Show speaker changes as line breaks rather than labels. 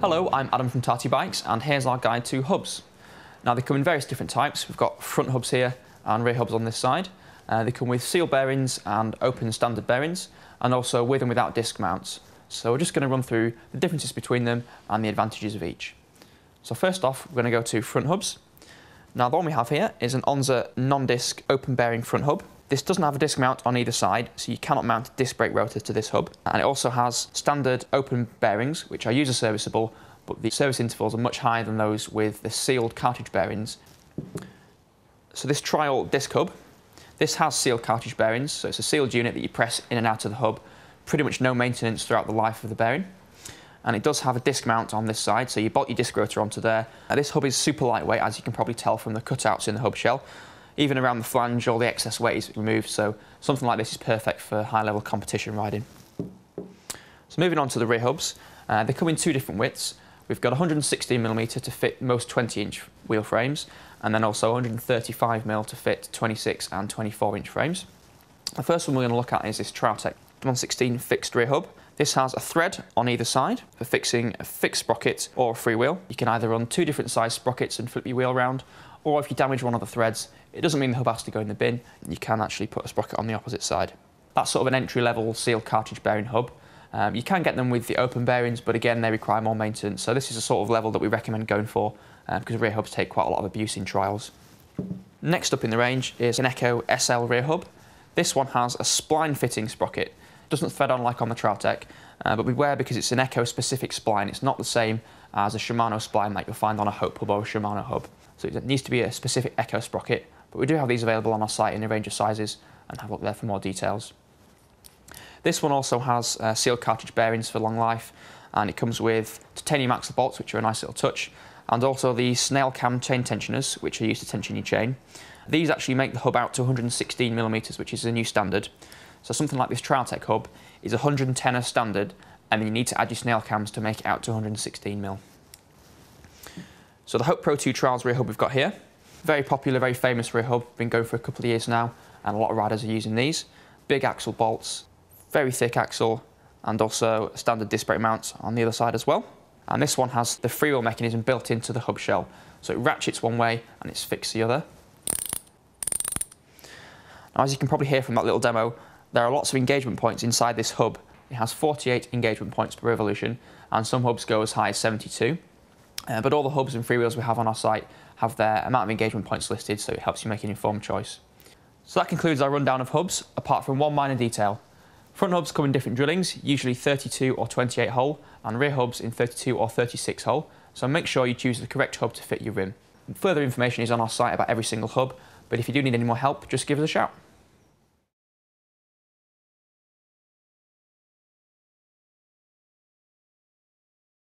Hello, I'm Adam from TartyBikes, and here's our guide to hubs. Now they come in various different types. We've got front hubs here and rear hubs on this side. They come with seal bearings and open standard bearings, and also with and without disc mounts. So we're just going to run through the differences between them and the advantages of each. So first off, we're going to go to front hubs. Now the one we have here is an Onza non-disc open bearing front hub. This doesn't have a disc mount on either side, so you cannot mount a disc brake rotor to this hub. And it also has standard open bearings, which are user serviceable, but the service intervals are much higher than those with the sealed cartridge bearings. So this trial disc hub, this has sealed cartridge bearings, so it's a sealed unit that you press in and out of the hub. Pretty much no maintenance throughout the life of the bearing. And it does have a disc mount on this side, so you bolt your disc rotor onto there. This hub is super lightweight, as you can probably tell from the cutouts in the hub shell. Even around the flange, all the excess weight is removed, so something like this is perfect for high-level competition riding. So moving on to the rear hubs, they come in two different widths. We've got 116mm to fit most 20-inch wheel frames, and then also 135mm to fit 26 and 24-inch frames. The first one we're going to look at is this TRALTEC 116 fixed rear hub. This has a thread on either side for fixing a fixed sprocket or a freewheel. You can either run two different size sprockets and flip your wheel around, or if you damage one of the threads, it doesn't mean the hub has to go in the bin. You can actually put a sprocket on the opposite side. That's sort of an entry-level sealed cartridge bearing hub. You can get them with the open bearings, but again, they require more maintenance. So this is a sort of level that we recommend going for because rear hubs take quite a lot of abuse in trials. Next up in the range is an Echo SL rear hub. This one has a spline fitting sprocket. It doesn't thread on like on the TRALTEC, but beware because it's an Echo specific spline. It's not the same as a Shimano spline that you'll find on a Hope hub or a Shimano hub. So it needs to be a specific Echo sprocket, but we do have these available on our site in a range of sizes, and have a look there for more details. This one also has sealed cartridge bearings for long life, and it comes with titanium axle bolts, which are a nice little touch, and also the snail cam chain tensioners, which are used to tension your chain. These actually make the hub out to 116mm, which is a new standard. So something like this TRALTEC hub is 110 as standard, and then you need to add your snail cams to make it out to 116mm. So the Hope Pro 2 Trials rear hub we've got here. Very popular, very famous rear hub, been going for a couple of years now, and a lot of riders are using these. Big axle bolts, very thick axle, and also standard disc brake mounts on the other side as well. And this one has the freewheel mechanism built into the hub shell. So it ratchets one way and it's fixed the other. Now, as you can probably hear from that little demo, there are lots of engagement points inside this hub. It has 48 engagement points per revolution, and some hubs go as high as 72. But all the hubs and freewheels we have on our site have their amount of engagement points listed, so it helps you make an informed choice. So that concludes our rundown of hubs, apart from one minor detail. Front hubs come in different drillings, usually 32 or 28 hole, and rear hubs in 32 or 36 hole, so make sure you choose the correct hub to fit your rim. Further information is on our site about every single hub, but if you do need any more help, just give us a shout.